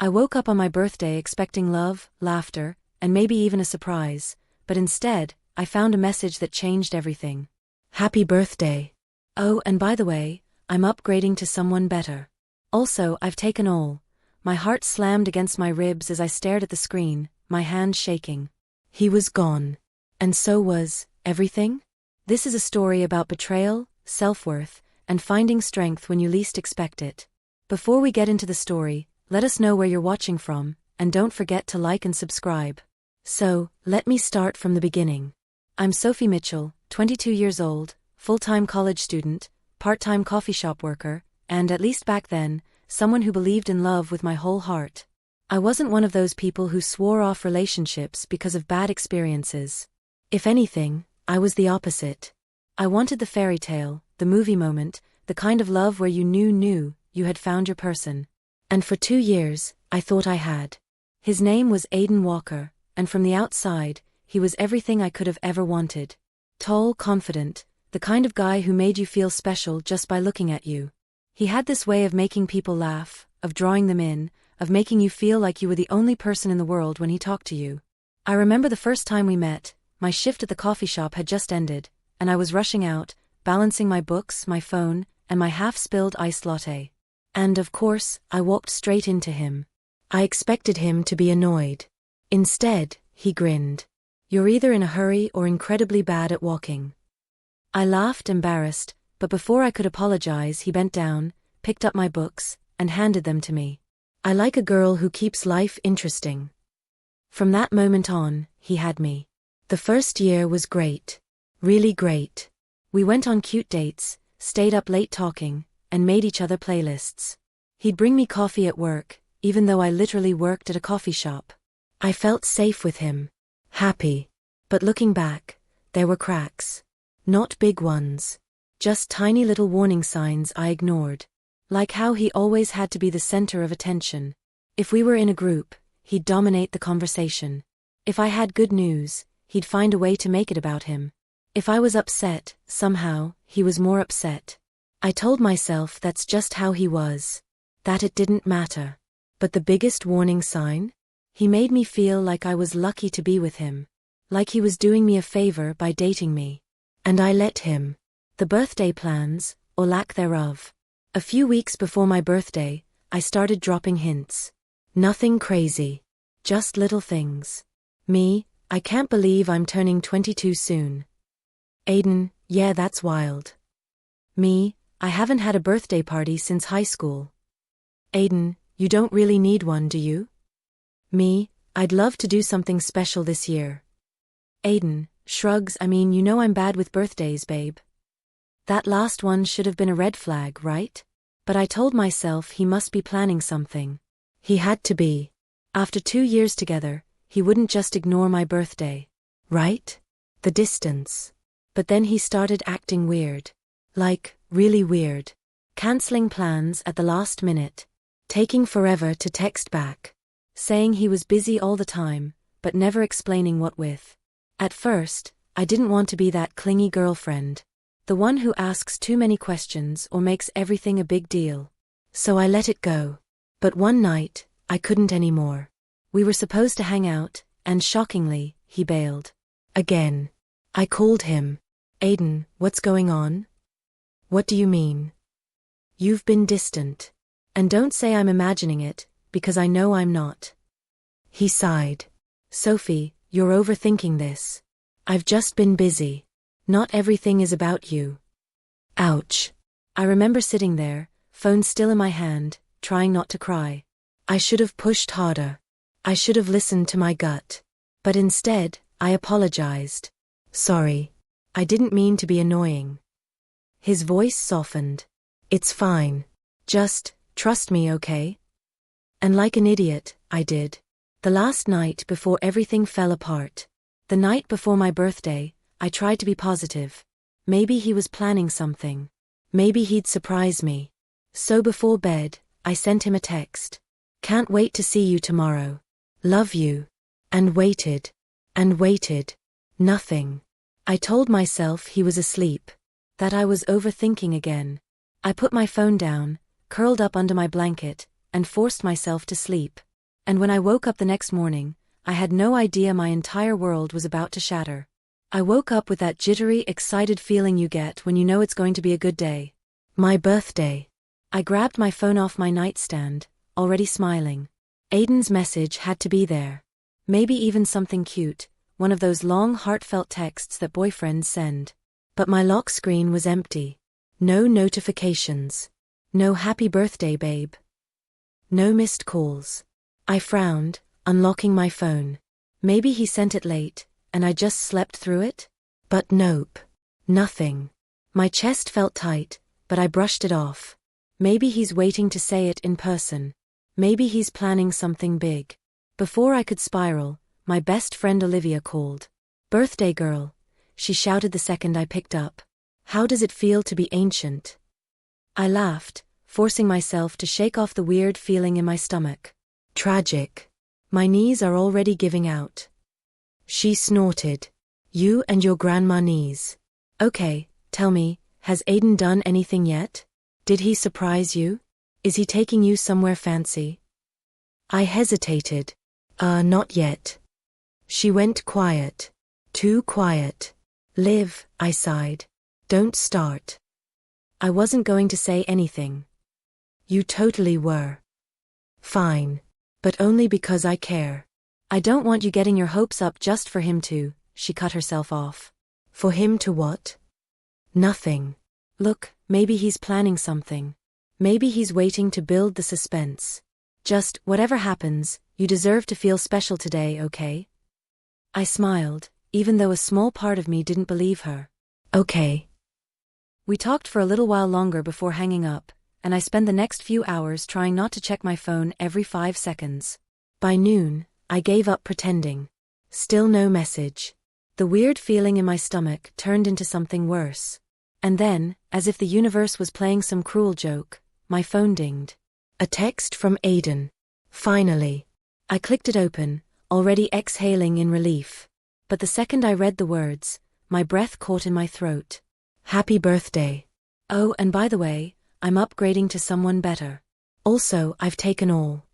I woke up on my birthday expecting love, laughter, and maybe even a surprise, but instead, I found a message that changed everything. Happy birthday. Oh, and by the way, I'm upgrading to someone better. Also, I've taken all. My heart slammed against my ribs as I stared at the screen, my hands shaking. He was gone. And so was everything? This is a story about betrayal, self-worth, and finding strength when you least expect it. Before we get into the story, let us know where you're watching from, and don't forget to like and subscribe. So, let me start from the beginning. I'm Sophie Mitchell, 22 years old, full-time college student, part-time coffee shop worker, and at least back then, someone who believed in love with my whole heart. I wasn't one of those people who swore off relationships because of bad experiences. If anything, I was the opposite. I wanted the fairy tale, the movie moment, the kind of love where you knew you had found your person. And for 2 years, I thought I had. His name was Aidan Walker, and from the outside, he was everything I could have ever wanted. Tall, confident, the kind of guy who made you feel special just by looking at you. He had this way of making people laugh, of drawing them in, of making you feel like you were the only person in the world when he talked to you. I remember the first time we met, my shift at the coffee shop had just ended, and I was rushing out, balancing my books, my phone, and my half-spilled iced latte. And of course, I walked straight into him. I expected him to be annoyed. Instead, he grinned. You're either in a hurry or incredibly bad at walking. I laughed, embarrassed, but before I could apologize, he bent down, picked up my books, and handed them to me. I like a girl who keeps life interesting. From that moment on, he had me. The first year was great. Really great. We went on cute dates, stayed up late talking, and made each other playlists. He'd bring me coffee at work, even though I literally worked at a coffee shop. I felt safe with him. Happy. But looking back, there were cracks. Not big ones. Just tiny little warning signs I ignored. Like how he always had to be the center of attention. If we were in a group, he'd dominate the conversation. If I had good news, he'd find a way to make it about him. If I was upset, somehow, he was more upset. I told myself that's just how he was. That it didn't matter. But the biggest warning sign? He made me feel like I was lucky to be with him. Like he was doing me a favor by dating me. And I let him. The birthday plans, or lack thereof. A few weeks before my birthday, I started dropping hints. Nothing crazy. Just little things. Me, I can't believe I'm turning 22 soon. Aidan, yeah, that's wild. Me, I haven't had a birthday party since high school. Aidan, you don't really need one, do you? Me, I'd love to do something special this year. Aidan, shrugs, I mean, you know I'm bad with birthdays, babe. That last one should have been a red flag, right? But I told myself he must be planning something. He had to be. After 2 years together, he wouldn't just ignore my birthday. Right? The distance. But then he started acting weird. Like, really weird. Canceling plans at the last minute. Taking forever to text back. Saying he was busy all the time, but never explaining what with. At first, I didn't want to be that clingy girlfriend. The one who asks too many questions or makes everything a big deal. So I let it go. But one night, I couldn't anymore. We were supposed to hang out, and shockingly, he bailed. Again. I called him. Aidan, what's going on? What do you mean? You've been distant. And don't say I'm imagining it, because I know I'm not. He sighed. Sophie, you're overthinking this. I've just been busy. Not everything is about you. Ouch. I remember sitting there, phone still in my hand, trying not to cry. I should have pushed harder. I should have listened to my gut. But instead, I apologized. Sorry. I didn't mean to be annoying. His voice softened. It's fine. Just, trust me, okay? And like an idiot, I did. The last night before everything fell apart. The night before my birthday, I tried to be positive. Maybe he was planning something. Maybe he'd surprise me. So before bed, I sent him a text. Can't wait to see you tomorrow. Love you. And waited. And waited. Nothing. I told myself he was asleep. That I was overthinking again. I put my phone down, curled up under my blanket, and forced myself to sleep. And when I woke up the next morning, I had no idea my entire world was about to shatter. I woke up with that jittery, excited feeling you get when you know it's going to be a good day. My birthday. I grabbed my phone off my nightstand, already smiling. Aiden's message had to be there. Maybe even something cute, one of those long heartfelt texts that boyfriends send. But my lock screen was empty. No notifications. No happy birthday, babe. No missed calls. I frowned, unlocking my phone. Maybe he sent it late, and I just slept through it? But nope. Nothing. My chest felt tight, but I brushed it off. Maybe he's waiting to say it in person. Maybe he's planning something big. Before I could spiral, my best friend Olivia called. "Birthday girl," she shouted the second I picked up. "How does it feel to be ancient?" I laughed, forcing myself to shake off the weird feeling in my stomach. "Tragic. My knees are already giving out." She snorted. "You and your grandma knees. Okay, tell me, has Aiden done anything yet? Did he surprise you? Is he taking you somewhere fancy?" I hesitated. Not yet." She went quiet. Too quiet. "Liv," I sighed. "Don't start." I wasn't going to say anything. "You totally were." "Fine. But only because I care. I don't want you getting your hopes up just for him to," she cut herself off. "For him to what?" "Nothing. Look, maybe he's planning something. Maybe he's waiting to build the suspense. Just, whatever happens, you deserve to feel special today, okay?" I smiled, even though a small part of me didn't believe her. "Okay." We talked for a little while longer before hanging up, and I spent the next few hours trying not to check my phone every 5 seconds. By noon, I gave up pretending. Still no message. The weird feeling in my stomach turned into something worse. And then, as if the universe was playing some cruel joke, my phone dinged. A text from Aiden. Finally. I clicked it open, already exhaling in relief. But the second I read the words, my breath caught in my throat. "Happy birthday. Oh, and by the way, I'm upgrading to someone better. Also, I've taken all."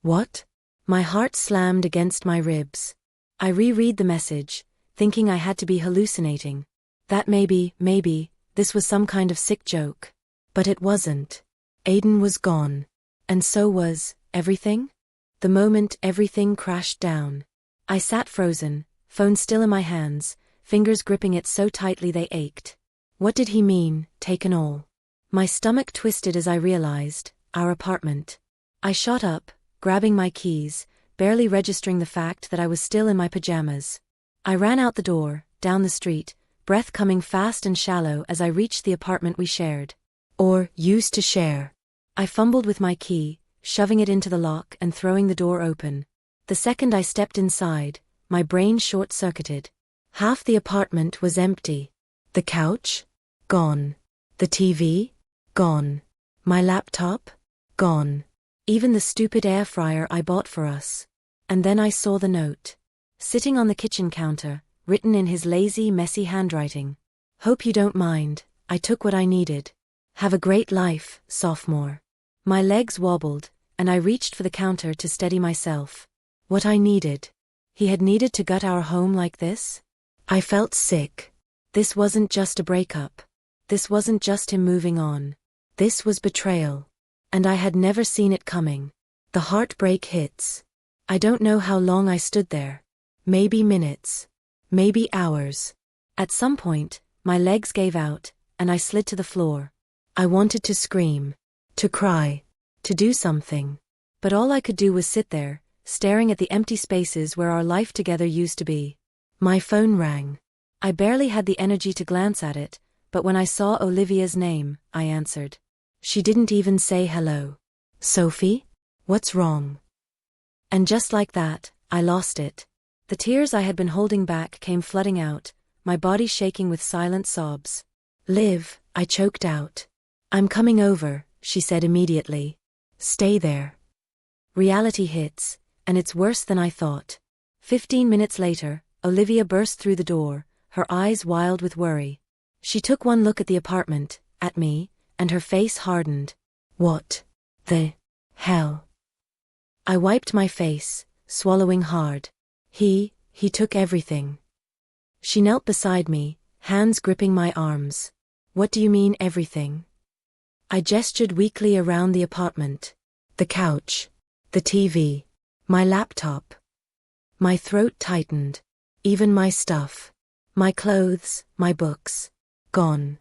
What? My heart slammed against my ribs. I reread the message, thinking I had to be hallucinating. That maybe, this was some kind of sick joke. But it wasn't. Aiden was gone. And so was everything? The moment everything crashed down. I sat frozen, phone still in my hands, fingers gripping it so tightly they ached. What did he mean, taken all? My stomach twisted as I realized, our apartment. I shot up, grabbing my keys, barely registering the fact that I was still in my pajamas. I ran out the door, down the street, breath coming fast and shallow as I reached the apartment we shared. Or used to share. I fumbled with my key, shoving it into the lock and throwing the door open. The second I stepped inside, my brain short-circuited. Half the apartment was empty. The couch? Gone. The TV? Gone. My laptop? Gone. Even the stupid air fryer I bought for us. And then I saw the note. Sitting on the kitchen counter, written in his lazy, messy handwriting. "Hope you don't mind, I took what I needed. Have a great life, sophomore." My legs wobbled, and I reached for the counter to steady myself. What I needed. He had needed to gut our home like this? I felt sick. This wasn't just a breakup. This wasn't just him moving on. This was betrayal. And I had never seen it coming. The heartbreak hits. I don't know how long I stood there. Maybe minutes. Maybe hours. At some point, my legs gave out, and I slid to the floor. I wanted to scream. To cry. To do something. But all I could do was sit there, staring at the empty spaces where our life together used to be. My phone rang. I barely had the energy to glance at it, but when I saw Olivia's name, I answered. She didn't even say hello. "Sophie? What's wrong?" And just like that, I lost it. The tears I had been holding back came flooding out, my body shaking with silent sobs. "Liv," I choked out. "I'm coming over," she said immediately. "Stay there." Reality hits, and it's worse than I thought. 15 minutes later, Olivia burst through the door, her eyes wild with worry. She took one look at the apartment, at me, and her face hardened. "What the hell?" I wiped my face, swallowing hard. He took everything. She knelt beside me, hands gripping my arms. What do you mean everything? I gestured weakly around the apartment. The couch. The TV. My laptop. My throat tightened. Even my stuff. My clothes, my books. Gone.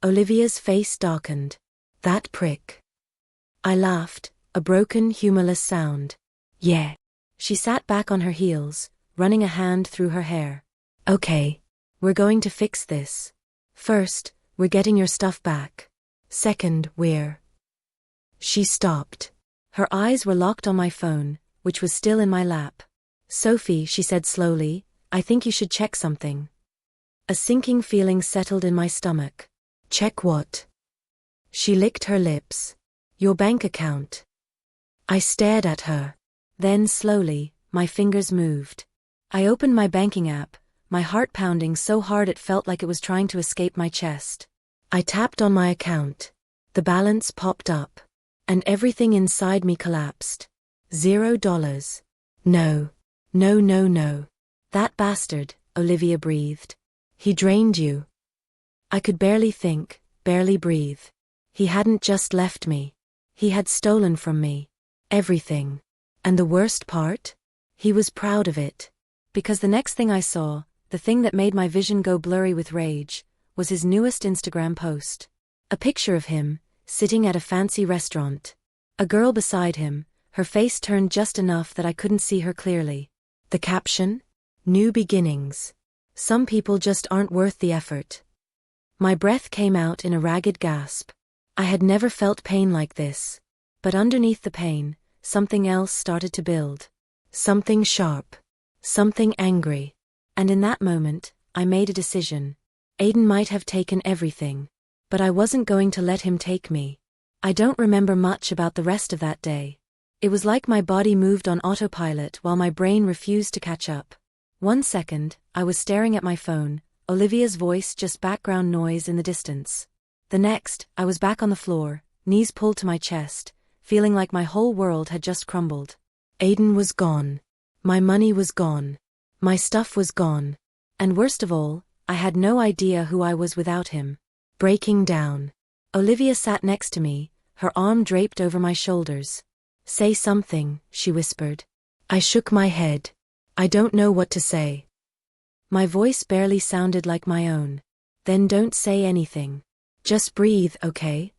Olivia's face darkened. That prick. I laughed, a broken, humorless sound. Yeah. She sat back on her heels, running a hand through her hair. Okay. We're going to fix this. First, we're getting your stuff back. Second, we're... She stopped. Her eyes were locked on my phone, which was still in my lap. Sophie, she said slowly, I think you should check something. A sinking feeling settled in my stomach. Check what? She licked her lips. Your bank account. I stared at her. Then slowly, my fingers moved. I opened my banking app, my heart pounding so hard it felt like it was trying to escape my chest. I tapped on my account. The balance popped up. And everything inside me collapsed. $0. No. No. That bastard, Olivia breathed. He drained you. I could barely think, barely breathe. He hadn't just left me. He had stolen from me. Everything. And the worst part? He was proud of it. Because the next thing I saw, the thing that made my vision go blurry with rage, was his newest Instagram post. A picture of him, sitting at a fancy restaurant. A girl beside him, her face turned just enough that I couldn't see her clearly. The caption? New beginnings. Some people just aren't worth the effort. My breath came out in a ragged gasp. I had never felt pain like this. But underneath the pain, something else started to build. Something sharp. Something angry. And in that moment, I made a decision. Aiden might have taken everything. But I wasn't going to let him take me. I don't remember much about the rest of that day. It was like my body moved on autopilot while my brain refused to catch up. 1 second, I was staring at my phone, Olivia's voice just background noise in the distance. The next, I was back on the floor, knees pulled to my chest, feeling like my whole world had just crumbled. Aiden was gone. My money was gone. My stuff was gone. And worst of all, I had no idea who I was without him. Breaking down. Olivia sat next to me, her arm draped over my shoulders. Say something, she whispered. I shook my head. I don't know what to say. My voice barely sounded like my own. Then don't say anything. Just breathe, okay?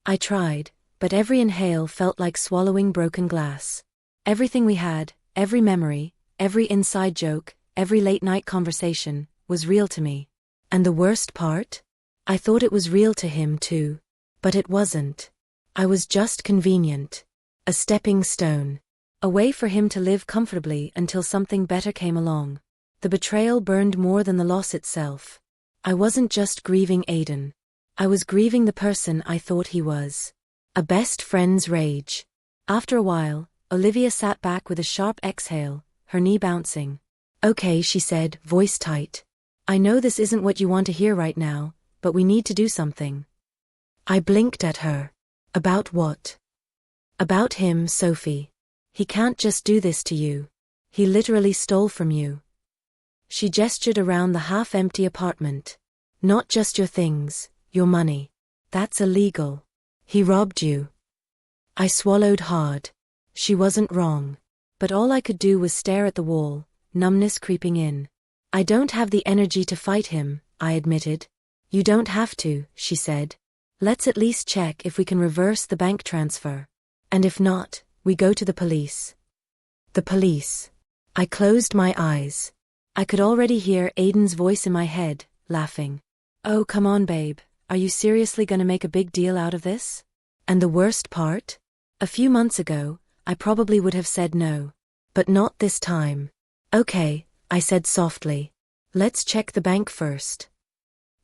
I tried, but every inhale felt like swallowing broken glass. Everything we had, every memory, every inside joke, every late-night conversation, was real to me. And the worst part? I thought it was real to him too. But it wasn't. I was just convenient. A stepping stone. A way for him to live comfortably until something better came along. The betrayal burned more than the loss itself. I wasn't just grieving Aiden. I was grieving the person I thought he was. A best friend's rage. After a while, Olivia sat back with a sharp exhale, her knee bouncing. Okay, she said, voice tight. I know this isn't what you want to hear right now, but we need to do something. I blinked at her. About what? About him, Sophie. He can't just do this to you. He literally stole from you. She gestured around the half-empty apartment. Not just your things, your money. That's illegal. He robbed you. I swallowed hard. She wasn't wrong. But all I could do was stare at the wall, numbness creeping in. I don't have the energy to fight him, I admitted. You don't have to, she said. Let's at least check if we can reverse the bank transfer. And if not, we go to the police. The police. I closed my eyes. I could already hear Aiden's voice in my head, laughing. Oh, come on, babe. Are you seriously gonna make a big deal out of this? And the worst part? A few months ago, I probably would have said no. But not this time. Okay, I said softly. Let's check the bank first.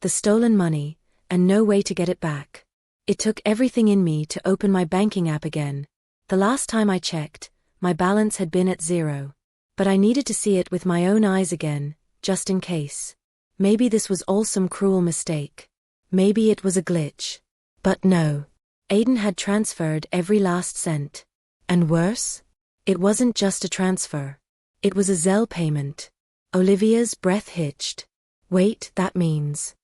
The stolen money, and no way to get it back. It took everything in me to open my banking app again. The last time I checked, my balance had been at 0. But I needed to see it with my own eyes again, just in case. Maybe this was all some cruel mistake. Maybe it was a glitch. But no. Aiden had transferred every last cent. And worse? It wasn't just a transfer. It was a Zelle payment. Olivia's breath hitched. Wait, that means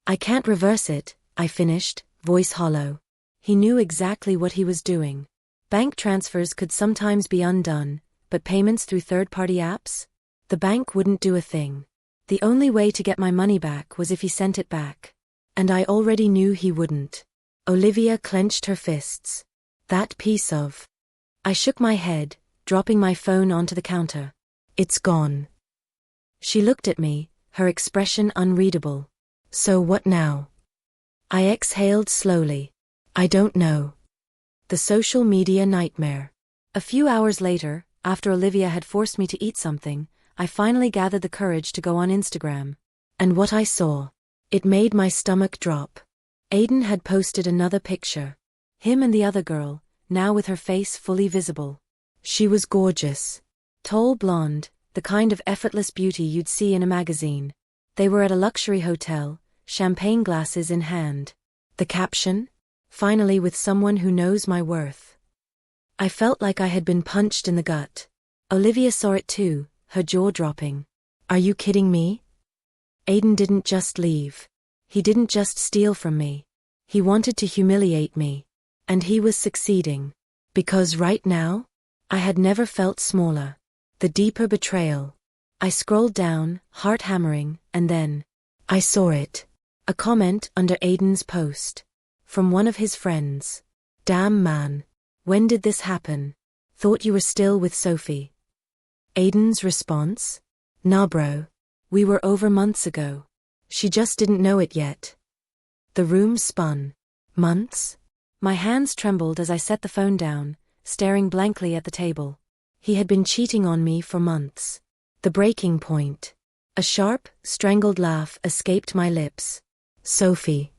I can't reverse it, I finished, voice hollow. He knew exactly what he was doing. Bank transfers could sometimes be undone, but payments through third-party apps? The bank wouldn't do a thing. The only way to get my money back was if he sent it back. And I already knew he wouldn't. Olivia clenched her fists. That piece of... I shook my head, dropping my phone onto the counter. It's gone. She looked at me, her expression unreadable. So what now? I exhaled slowly. I don't know. The social media nightmare. A few hours later, after Olivia had forced me to eat something, I finally gathered the courage to go on Instagram. And what I saw. It made my stomach drop. Aiden had posted another picture. Him and the other girl, now with her face fully visible. She was gorgeous. Tall blonde, the kind of effortless beauty you'd see in a magazine. They were at a luxury hotel, champagne glasses in hand. The caption? Finally with someone who knows my worth. I felt like I had been punched in the gut. Olivia saw it too, her jaw dropping. Are you kidding me? Aiden didn't just leave. He didn't just steal from me. He wanted to humiliate me. And he was succeeding. Because right now, I had never felt smaller. The deeper betrayal. I scrolled down, heart hammering, and then I saw it. A comment under Aiden's post. From one of his friends. Damn man. When did this happen? Thought you were still with Sophie. Aiden's response? Nah bro. We were over months ago. She just didn't know it yet. The room spun. Months? My hands trembled as I set the phone down, staring blankly at the table. He had been cheating on me for months. The breaking point. A sharp, strangled laugh escaped my lips. Sophie.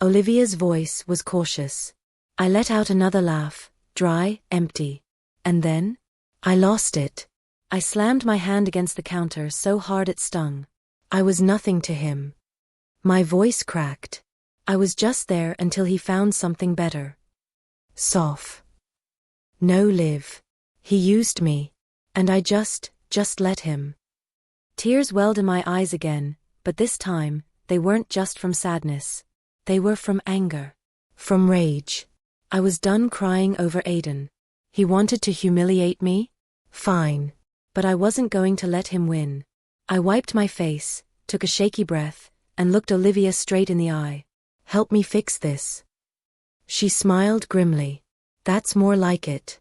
Olivia's voice was cautious. I let out another laugh, dry, empty. And then? I lost it. I slammed my hand against the counter so hard it stung. I was nothing to him. My voice cracked. I was just there until he found something better. Soph. No Liv. He used me. And I just let him. Tears welled in my eyes again, but this time, they weren't just from sadness. They were from anger. From rage. I was done crying over Aiden. He wanted to humiliate me? Fine. But I wasn't going to let him win. I wiped my face, took a shaky breath, and looked Olivia straight in the eye. Help me fix this. She smiled grimly. That's more like it.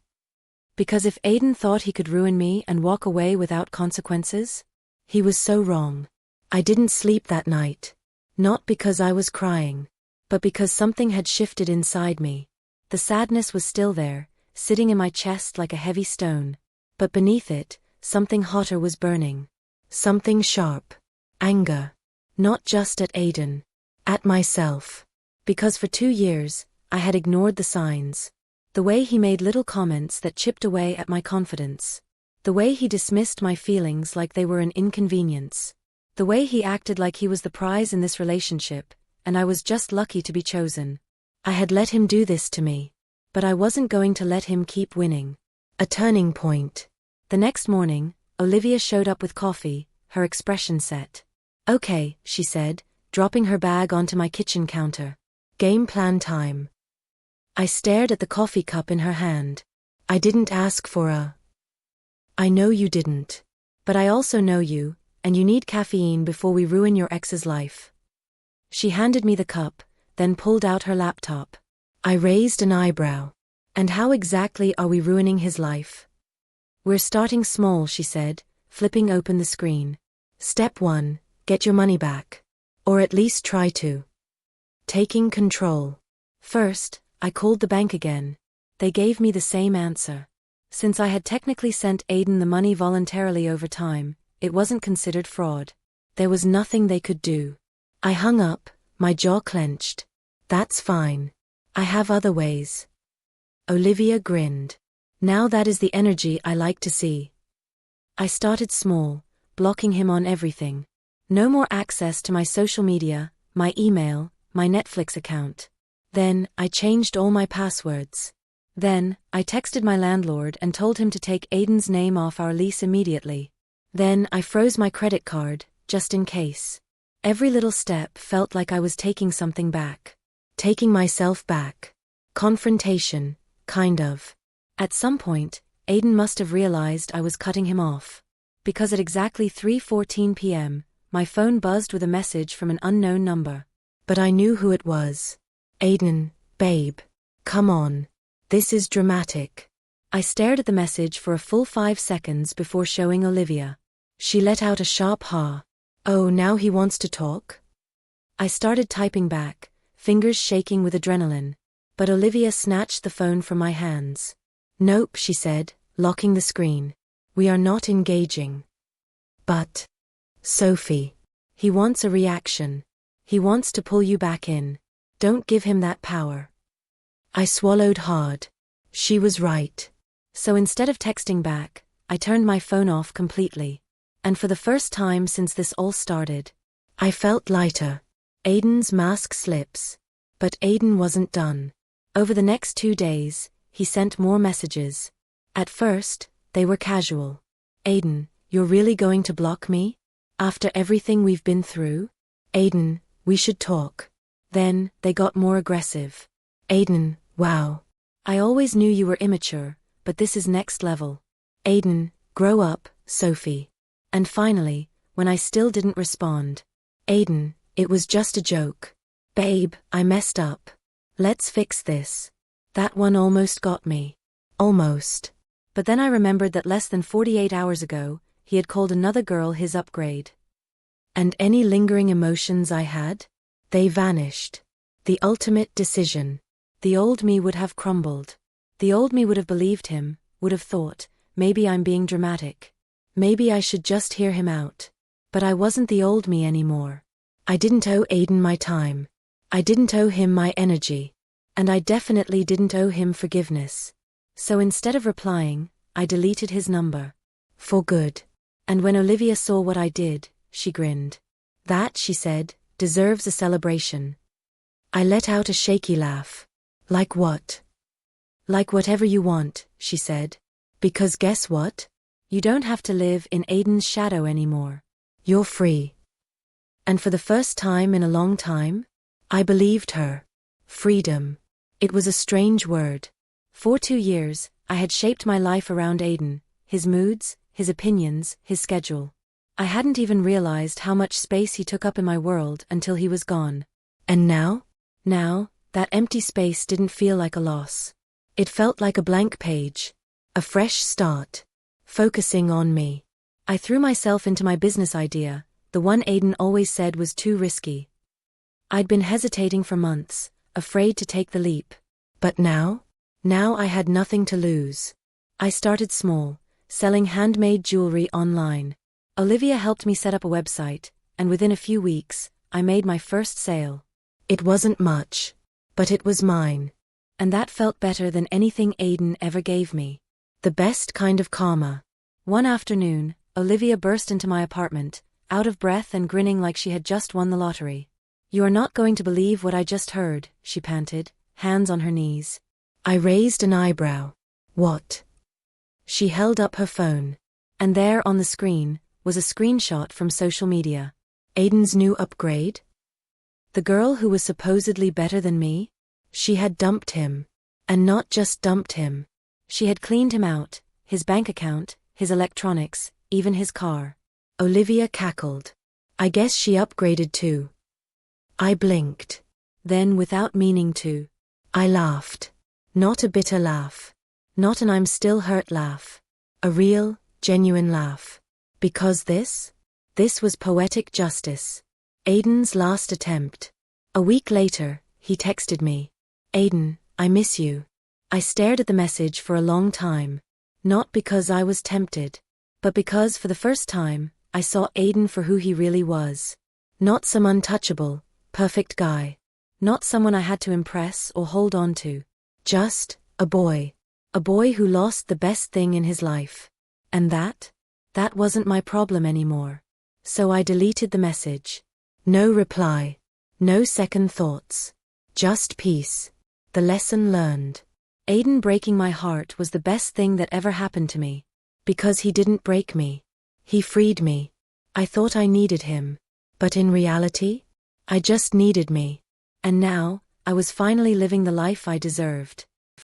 Because if Aiden thought he could ruin me and walk away without consequences, he was so wrong. I didn't sleep that night. Not because I was crying, but because something had shifted inside me. The sadness was still there, sitting in my chest like a heavy stone. But beneath it, something hotter was burning. Something sharp. Anger. Not just at Aiden. At myself. Because for 2 years, I had ignored the signs. The way he made little comments that chipped away at my confidence. The way he dismissed my feelings like they were an inconvenience. The way he acted like he was the prize in this relationship, and I was just lucky to be chosen. I had let him do this to me. But I wasn't going to let him keep winning. A turning point. The next morning, Olivia showed up with coffee, her expression set. Okay, she said, dropping her bag onto my kitchen counter. Game plan time. I stared at the coffee cup in her hand. I didn't ask for a... I know you didn't. But I also know you, and you need caffeine before we ruin your ex's life. She handed me the cup, then pulled out her laptop. I raised an eyebrow. And how exactly are we ruining his life? We're starting small, she said, flipping open the screen. Step 1, get your money back. Or at least try to. Taking control. First, I called the bank again. They gave me the same answer. Since I had technically sent Aiden the money voluntarily over time, it wasn't considered fraud. There was nothing they could do. I hung up, my jaw clenched. That's fine. I have other ways. Olivia grinned. Now that is the energy I like to see. I started small, blocking him on everything. No more access to my social media, my email, my Netflix account. Then, I changed all my passwords. Then, I texted my landlord and told him to take Aiden's name off our lease immediately. Then, I froze my credit card, just in case. Every little step felt like I was taking something back. Taking myself back. Confrontation, kind of. At some point, Aiden must have realized I was cutting him off. Because at exactly 3:14 p.m., my phone buzzed with a message from an unknown number. But I knew who it was. Aiden, babe. Come on. This is dramatic. I stared at the message for a full 5 seconds before showing Olivia. She let out a sharp ha. Oh, now he wants to talk? I started typing back, fingers shaking with adrenaline. But Olivia snatched the phone from my hands. Nope, she said, locking the screen. We are not engaging. But, Sophie, he wants a reaction. He wants to pull you back in. Don't give him that power. I swallowed hard. She was right. So instead of texting back, I turned my phone off completely. And for the first time since this all started, I felt lighter. Aiden's mask slips. But Aiden wasn't done. Over the next 2 days, he sent more messages. At first, they were casual. Aiden, you're really going to block me? After everything we've been through? Aiden, we should talk. Then, they got more aggressive. Aiden, wow. I always knew you were immature, but this is next level. Aiden, grow up, Sophie. And finally, when I still didn't respond. Aiden, it was just a joke. Babe, I messed up. Let's fix this. That one almost got me. Almost. But then I remembered that less than 48 hours ago, he had called another girl his upgrade. And any lingering emotions I had? They vanished. The ultimate decision. The old me would have crumbled. The old me would have believed him, would have thought, maybe I'm being dramatic. Maybe I should just hear him out. But I wasn't the old me anymore. I didn't owe Aiden my time. I didn't owe him my energy. And I definitely didn't owe him forgiveness. So instead of replying, I deleted his number. For good. And when Olivia saw what I did, she grinned. That, she said, deserves a celebration. I let out a shaky laugh. Like what? Like whatever you want, she said. Because guess what? You don't have to live in Aiden's shadow anymore. You're free. And for the first time in a long time, I believed her. Freedom. It was a strange word. For 2 years, I had shaped my life around Aiden, his moods, his opinions, his schedule. I hadn't even realized how much space he took up in my world until he was gone. And now? Now, that empty space didn't feel like a loss. It felt like a blank page. A fresh start. Focusing on me. I threw myself into my business idea, the one Aiden always said was too risky. I'd been hesitating for months, afraid to take the leap. But now? Now I had nothing to lose. I started small, selling handmade jewelry online. Olivia helped me set up a website, and within a few weeks, I made my first sale. It wasn't much. But it was mine. And that felt better than anything Aiden ever gave me. The best kind of karma. One afternoon, Olivia burst into my apartment, out of breath and grinning like she had just won the lottery. You are not going to believe what I just heard, she panted, hands on her knees. I raised an eyebrow. What? She held up her phone. And there on the screen, was a screenshot from social media. Aiden's new upgrade? The girl who was supposedly better than me? She had dumped him. And not just dumped him. She had cleaned him out, his bank account, his electronics, even his car. Olivia cackled. I guess she upgraded too. I blinked. Then, without meaning to, I laughed. Not a bitter laugh. Not an I'm still hurt laugh. A real, genuine laugh. Because this was poetic justice. Aiden's last attempt. A week later, he texted me. Aiden, I miss you. I stared at the message for a long time. Not because I was tempted. But because for the first time, I saw Aiden for who he really was. Not some untouchable, perfect guy. Not someone I had to impress or hold on to. Just a boy. A boy who lost the best thing in his life. And that wasn't my problem anymore. So I deleted the message. No reply. No second thoughts. Just peace. The lesson learned. Aiden breaking my heart was the best thing that ever happened to me. Because he didn't break me. He freed me. I thought I needed him. But in reality, I just needed me. And now, I was finally living the life I deserved.